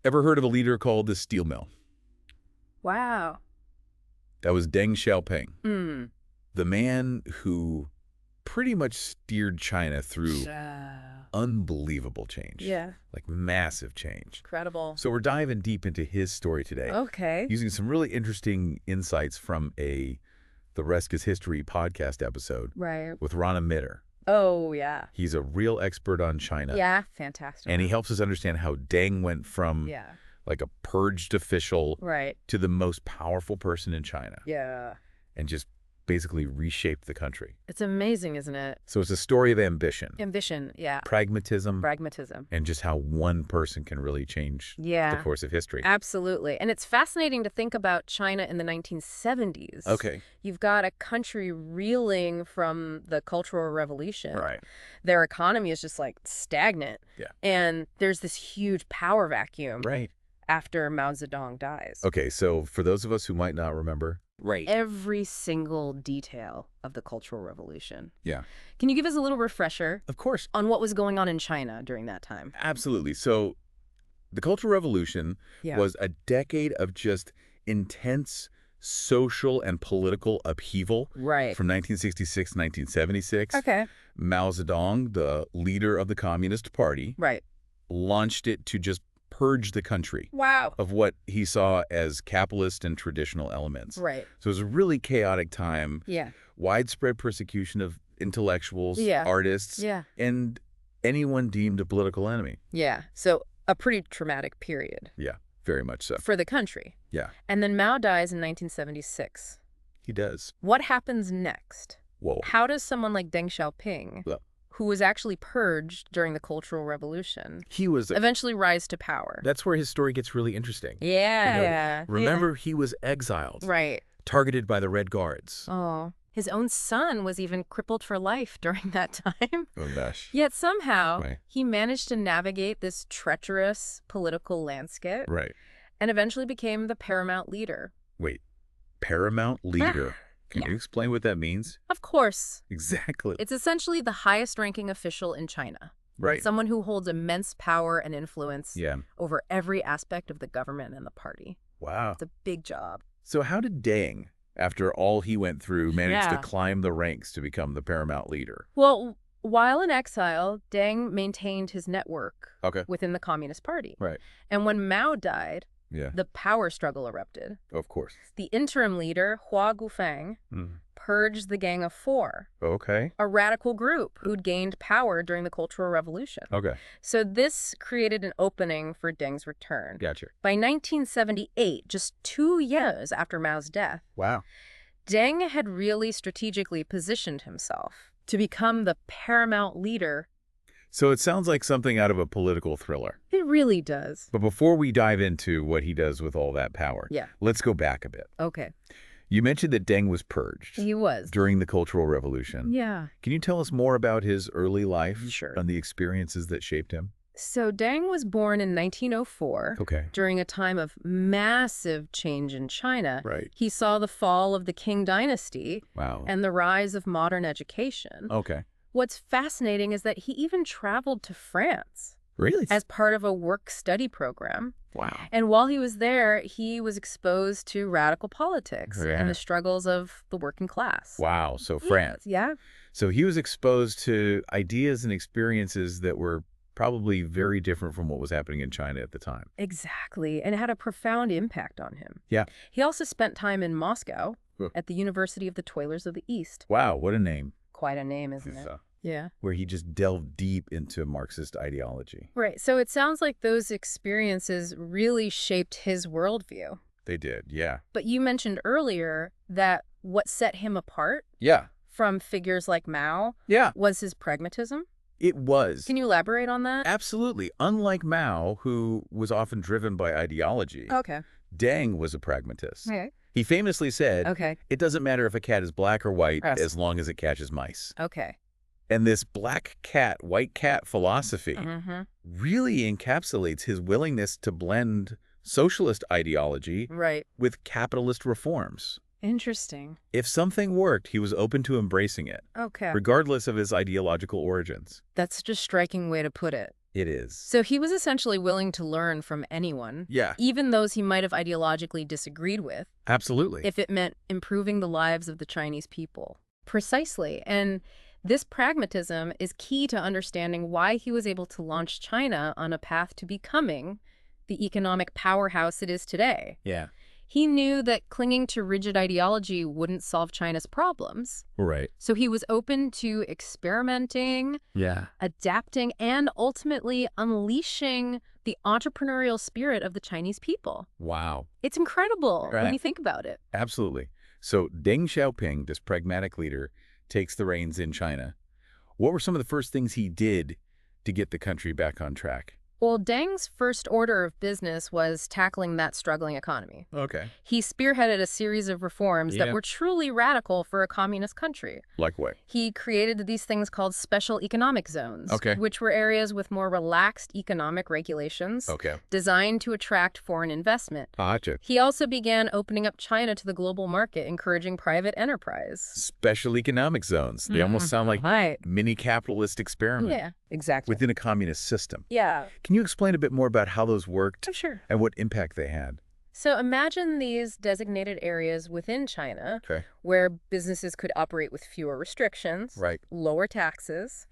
Ever heard of a leader called the steel mill? Wow. That was Deng Xiaoping, Mm. the man who pretty much steered China through unbelievable change. Yeah. Like massive change. Incredible. So we're diving deep into his story today, Okay. using some really interesting insights from The Rest is History podcast episode Right. with Rana Mitter. Oh, yeah. He's a real expert on China. Yeah. Fantastic. And he helps us understand how Deng went from Yeah. like a purged official Right. to the most powerful person in China Yeah. and just basically reshaped the country. It's amazing, isn't it? So it's a story of ambition, Ambition. Yeah. pragmatism, Pragmatism. and just how one person can really change the Yeah. course of history. Absolutely. And it's fascinating to think about China in the 1970s. Okay. You've got a country reeling from the Cultural Revolution. Right. Their economy is just like stagnant. Yeah. And there's this huge power vacuum Right. after Mao Zedong dies. Okay, so for those of us who might not remember. Right. Every single detail of the Cultural Revolution. Yeah. Can you give us a little refresher Of course. on what was going on in China during that time? Absolutely. So the Cultural Revolution was a decade of just intense social and political upheaval. Right. From 1966 to 1976. Okay. Mao Zedong, the leader of the Communist Party, Right. launched it to just purge the country Wow. of what he saw as capitalist and traditional elements. Right. So it was a really chaotic time, Yeah. widespread persecution of intellectuals, Yeah. artists, Yeah. and anyone deemed a political enemy. Yeah. So a pretty traumatic period Yeah, very much so. for the country. Yeah, And then Mao dies in 1976. he does. What happens next? Whoa. How does someone like Deng Xiaoping, Well, who was actually purged during the Cultural Revolution, he was... eventually rise to power? That's where his story gets really interesting. Yeah. Remember, he was exiled, Right. targeted by the Red Guards. Oh. His own son was even crippled for life during that time. Oh, gosh. Yet somehow, Right. he managed to navigate this treacherous political landscape Right. and eventually became the paramount leader. Wait, paramount leader. Can Yeah. you explain what that means? Of course, Exactly. it's essentially the highest-ranking official in China. Right. Someone who holds immense power and influence Yeah. over every aspect of the government and the party. Wow. It's a big job. So how did Deng, after all he went through, manage to Yeah. climb the ranks to become the paramount leader? Well, while in exile, Deng maintained his network Okay. within the Communist Party. Right. And when Mao died, Yeah. the power struggle erupted. Of course. The interim leader, Hua Gufang, purged the Gang of Four, Okay. a radical group who'd gained power during the Cultural Revolution. Okay. So this created an opening for Deng's return. Gotcha. By 1978, just 2 years after Mao's death, Wow. Deng had really strategically positioned himself to become the paramount leader. So it sounds like something out of a political thriller. It really does. But before we dive into what he does with all that power, Yeah. let's go back a bit. Okay. You mentioned that Deng was purged He was. during the Cultural Revolution. Yeah. Can you tell us more about his early life Sure. and the experiences that shaped him? So Deng was born in 1904. Okay. During a time of massive change in China. Right. He saw the fall of the Qing dynasty Wow. and the rise of modern education. Okay. What's fascinating is that he even traveled to France Really? as part of a work-study program. Wow. And while he was there, he was exposed to radical politics Yeah. and the struggles of the working class. Wow. So France. Yeah. So he was exposed to ideas and experiences that were probably very different from what was happening in China at the time. Exactly. And it had a profound impact on him. Yeah. He also spent time in Moscow Huh. at the University of the Toilers of the East. Wow. What a name. Quite a name, isn't it? Yeah. Where he just delved deep into Marxist ideology. Right. So it sounds like those experiences really shaped his worldview. They did. Yeah. But you mentioned earlier that what set him apart Yeah. from figures like Mao Yeah. was his pragmatism. It was. Can you elaborate on that? Absolutely. Unlike Mao, who was often driven by ideology, Okay. Deng was a pragmatist. Okay. He famously said, Okay. it doesn't matter if a cat is black or white Yes. as long as it catches mice. Okay. And this black cat, white cat philosophy Mm-hmm. really encapsulates his willingness to blend socialist ideology Right. with capitalist reforms. Interesting. If something worked, he was open to embracing it, Okay. regardless of his ideological origins. That's such a striking way to put it. It is. So he was essentially willing to learn from anyone, Yeah, even those he might have ideologically disagreed with, absolutely. if it meant improving the lives of the Chinese people. Precisely. And this pragmatism is key to understanding why he was able to launch China on a path to becoming the economic powerhouse it is today. Yeah. He knew that clinging to rigid ideology wouldn't solve China's problems. Right. So he was open to experimenting, Yeah. adapting, and ultimately unleashing the entrepreneurial spirit of the Chinese people. Wow. It's incredible when Right. you think about it. Absolutely. So Deng Xiaoping, this pragmatic leader, takes the reins in China. What were some of the first things he did to get the country back on track? Well, Deng's first order of business was tackling that struggling economy. Okay. He spearheaded a series of reforms that were truly radical for a communist country. Like what? He created these things called special economic zones, Okay. which were areas with more relaxed economic regulations Okay. designed to attract foreign investment. Gotcha. He also began opening up China to the global market, encouraging private enterprise. Special economic zones. They almost sound like Right. mini capitalist experiment Yeah, exactly. within a communist system. Yeah. Can you explain a bit more about how those worked Oh, sure. and what impact they had? So imagine these designated areas within China Okay. where businesses could operate with fewer restrictions, Right. lower taxes,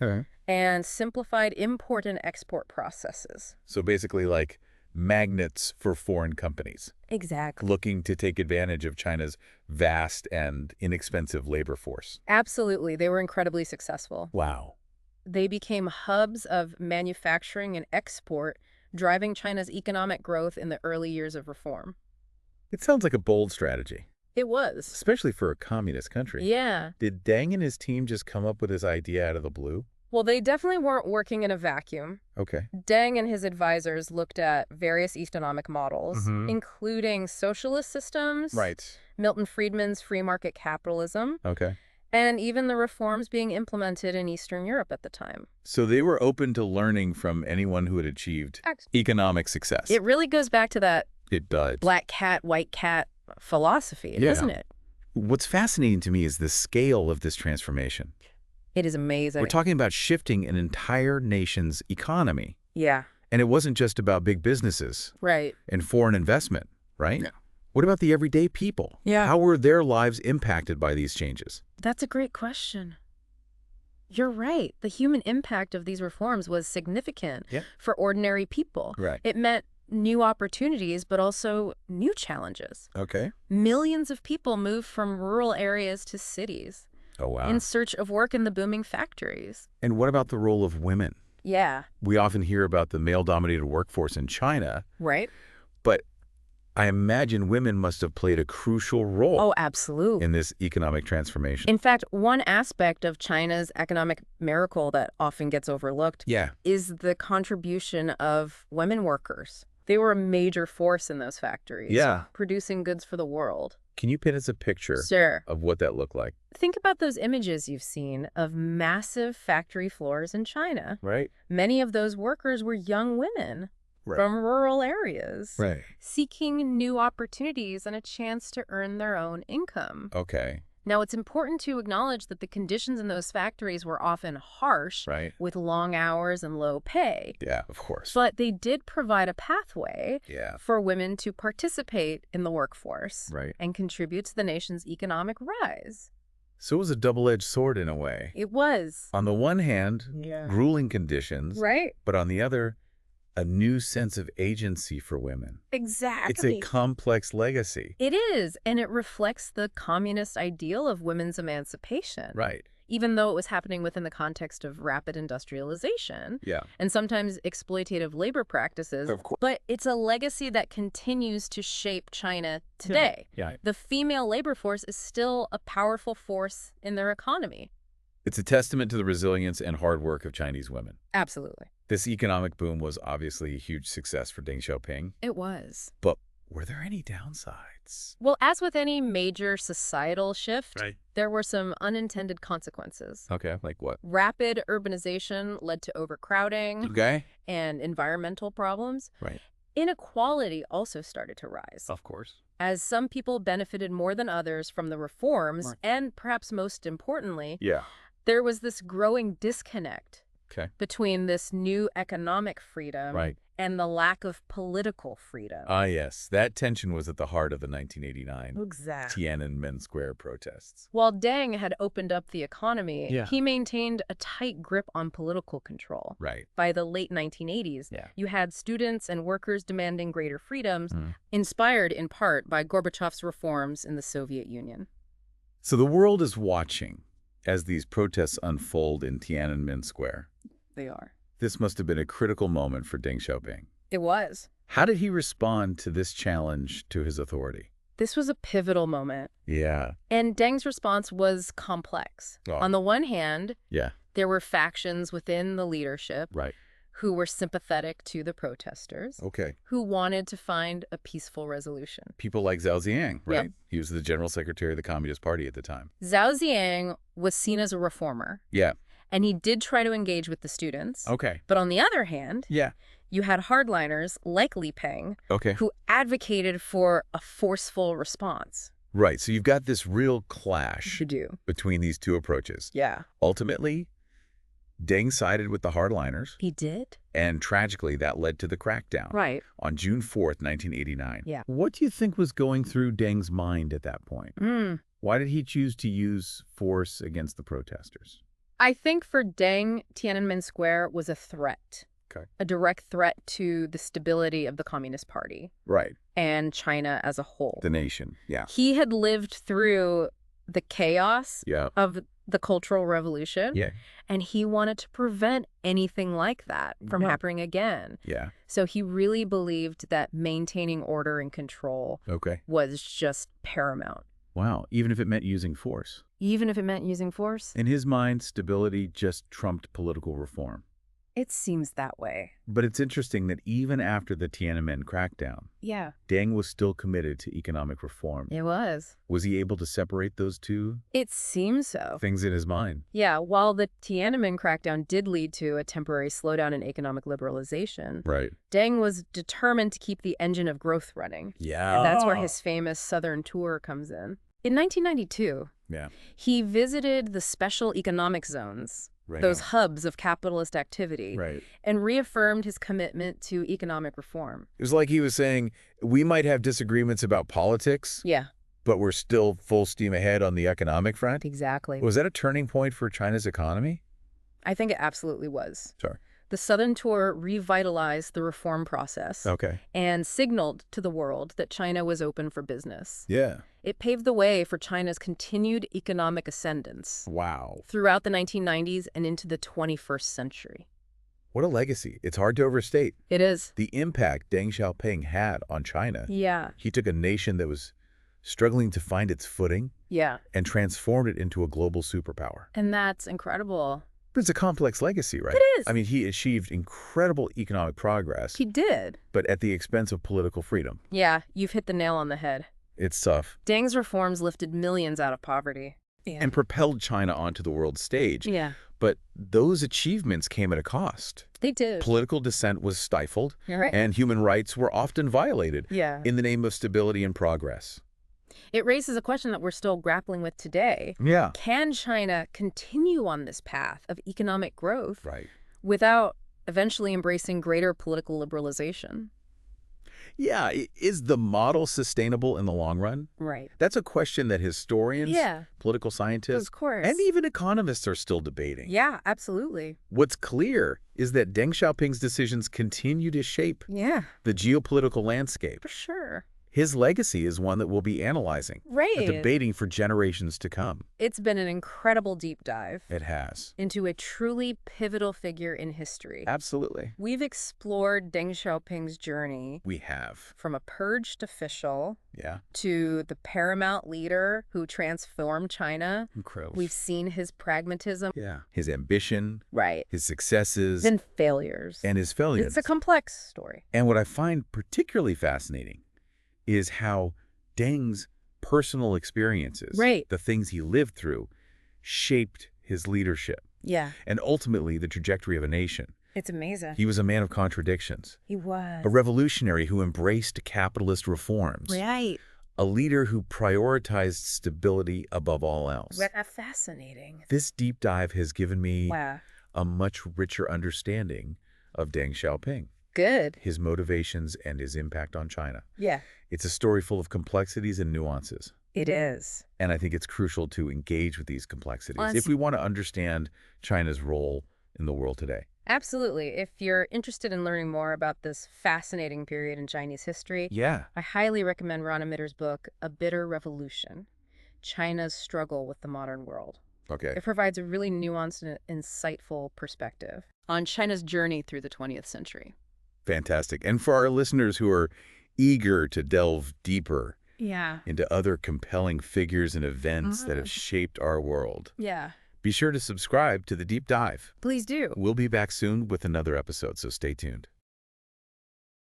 and simplified import and export processes. So basically like magnets for foreign companies Exactly. looking to take advantage of China's vast and inexpensive labor force. Absolutely. They were incredibly successful. Wow. They became hubs of manufacturing and export, driving China's economic growth in the early years of reform. It sounds like a bold strategy, It was. especially for a communist country. Yeah. Did Deng and his team just come up with this idea out of the blue? Well, they definitely weren't working in a vacuum. Okay. Deng and his advisors looked at various economic models, including socialist systems, Right. Milton Friedman's free market capitalism, Okay. and even the reforms being implemented in Eastern Europe at the time. So they were open to learning from anyone who had achieved economic success. It really goes back to that It does. black cat, white cat philosophy, Yeah. doesn't it? What's fascinating to me is the scale of this transformation. It is amazing. We're talking about shifting an entire nation's economy. Yeah, And it wasn't just about big businesses right. and foreign investment, right? No. What about the everyday people? Yeah. How were their lives impacted by these changes? That's a great question. You're right. The human impact of these reforms was significant for ordinary people. Right. It meant new opportunities, but also new challenges. Okay. Millions of people moved from rural areas to cities Oh, wow. in search of work in the booming factories. And what about the role of women? Yeah. We often hear about the male-dominated workforce in China, Right? but I imagine women must have played a crucial role Oh, absolutely. in this economic transformation. In fact, one aspect of China's economic miracle that often gets overlooked Yeah. is the contribution of women workers. They were a major force in those factories, Yeah. producing goods for the world. Can you paint us a picture Sure. of what that looked like? Think about those images you've seen of massive factory floors in China. Right. Many of those workers were young women from rural areas, Right. seeking new opportunities and a chance to earn their own income. Okay. Now, it's important to acknowledge that the conditions in those factories were often harsh, Right. with long hours and low pay. Yeah, of course. But they did provide a pathway Yeah. for women to participate in the workforce Right. and contribute to the nation's economic rise. So it was a double-edged sword in a way. It was. On the one hand, Yeah. grueling conditions, Right? but on the other, a new sense of agency for women. Exactly. It's a complex legacy. It is, and it reflects the communist ideal of women's emancipation. Right. Even though it was happening within the context of rapid industrialization Yeah. and sometimes exploitative labor practices. Of course. But it's a legacy that continues to shape China today. Yeah. The female labor force is still a powerful force in their economy. It's a testament to the resilience and hard work of Chinese women. Absolutely. This economic boom was obviously a huge success for Deng Xiaoping, It was. but were there any downsides? Well, as with any major societal shift, Right. there were some unintended consequences. Okay, like what? Rapid urbanization led to overcrowing Okay. and environmental problems. Right. Inequality also started to rise, Of course. as some people benefited more than others from the reforms, Right. and perhaps most importantly, Yeah. there was this growing disconnect Okay. between this new economic freedom Right. and the lack of political freedom. Ah, yes. That tension was at the heart of the 1989 Exactly. Tiananmen Square protests. While Deng had opened up the economy, Yeah. he maintained a tight grip on political control. Right. By the late 1980s, Yeah. you had students and workers demanding greater freedoms, Mm. inspired in part by Gorbachev's reforms in the Soviet Union. So the world is watching as these protests unfold in Tiananmen Square. They are. This must have been a critical moment for Deng Xiaoping. It was. How did he respond to this challenge to his authority? This was a pivotal moment. Yeah. And Deng's response was complex. Oh. On the one hand, Yeah. there were factions within the leadership Right. who were sympathetic to the protesters, Okay. who wanted to find a peaceful resolution. People like Zhao Ziyang, right? Yep. He was the general secretary of the Communist Party at the time. Zhao Ziyang was seen as a reformer, Yeah. and he did try to engage with the students. Okay. But on the other hand, Yeah. you had hardliners like Li Peng Okay. who advocated for a forceful response. Right. So you've got this real clash You do. between these two approaches. Yeah. Ultimately, Deng sided with the hardliners, He did? and tragically that led to the crackdown Right. on June 4th, 1989. Yeah. What do you think was going through Deng's mind at that point? Why did he choose to use force against the protesters? I think for Deng, Tiananmen Square was a threat. Okay. A direct threat to the stability of the Communist Party Right. and China as a whole. The nation. Yeah. He had lived through the chaos Yeah. of the Cultural Revolution, Yeah. and he wanted to prevent anything like that from Yeah. happening again. Yeah. So he really believed that maintaining order and control Okay. was just paramount, Wow. Even if it meant using force. even if it meant using force. In his mind, stability just trumped political reform. It seems that way. But it's interesting that even after the Tiananmen crackdown, Yeah, Deng was still committed to economic reform. it was. Was he able to separate those two It seems so. things in his mind? Yeah, while the Tiananmen crackdown did lead to a temporary slowdown in economic liberalization, Right. Deng was determined to keep the engine of growth running. Yeah. And that's where his famous Southern tour comes in. In 1992, Yeah. he visited the special economic zones, Right. those hubs of capitalist activity, Right. and reaffirmed his commitment to economic reform. It was like he was saying, we might have disagreements about politics, Yeah, but we're still full steam ahead on the economic front. exactly. Was that a turning point for China's economy? I think it absolutely was. Sure. The Southern tour revitalized the reform process Okay. and signaled to the world that China was open for business. Yeah. It paved the way for China's continued economic ascendance Wow. throughout the 1990s and into the 21st century. What a legacy. It's hard to overstate It is. the impact Deng Xiaoping had on China. Yeah. He took a nation that was struggling to find its footing Yeah. and transformed it into a global superpower. And that's incredible. But it's a complex legacy, right? It is. I mean, he achieved incredible economic progress, He did. but at the expense of political freedom. Yeah, you've hit the nail on the head. It's tough. Deng's reforms lifted millions out of poverty. Yeah. And propelled China onto the world stage. Yeah, But those achievements came at a cost. they did. Political dissent was stifled, You're right. and human rights were often violated Yeah. in the name of stability and progress. It raises a question that we're still grappling with today. Yeah. Can China continue on this path of economic growth Right. without eventually embracing greater political liberalization? Yeah. Is the model sustainable in the long run? Right. That's a question that historians, Yeah, political scientists, of course. and even economists are still debating. Yeah, absolutely. What's clear is that Deng Xiaoping's decisions continue to shape Yeah, the geopolitical landscape. for sure. His legacy is one that we'll be analyzing Right. and debating for generations to come. It's been an incredible deep dive It has. into a truly pivotal figure in history. Absolutely. We've explored Deng Xiaoping's journey We have. from a purged official Yeah. to the paramount leader who transformed China. Incredible. We've seen his pragmatism. Yeah. His ambition, Right. his successes, Then failures. and his failures. It's a complex story. And what I find particularly fascinating is how Deng's personal experiences, Right. the things he lived through, shaped his leadership Yeah. and ultimately the trajectory of a nation. It's amazing. He was a man of contradictions, He was. a revolutionary who embraced capitalist reforms, Right. a leader who prioritized stability above all else. Fascinating. This deep dive has given me Wow. a much richer understanding of Deng Xiaoping, Good. his motivations and his impact on China. Yeah. It's a story full of complexities and nuances. It is. And I think it's crucial to engage with these complexities Well, if we want to understand China's role in the world today. Absolutely. If you're interested in learning more about this fascinating period in Chinese history, Yeah. I highly recommend Rana Mitter's book, A Bitter Revolution: China's Struggle with the Modern World. Okay. It provides a really nuanced and insightful perspective on China's journey through the 20th century. Fantastic. And for our listeners who are eager to delve deeper Yeah. into other compelling figures and events that have shaped our world, Yeah. be sure to subscribe to The Deep Dive. Please do. We'll be back soon with another episode, so stay tuned.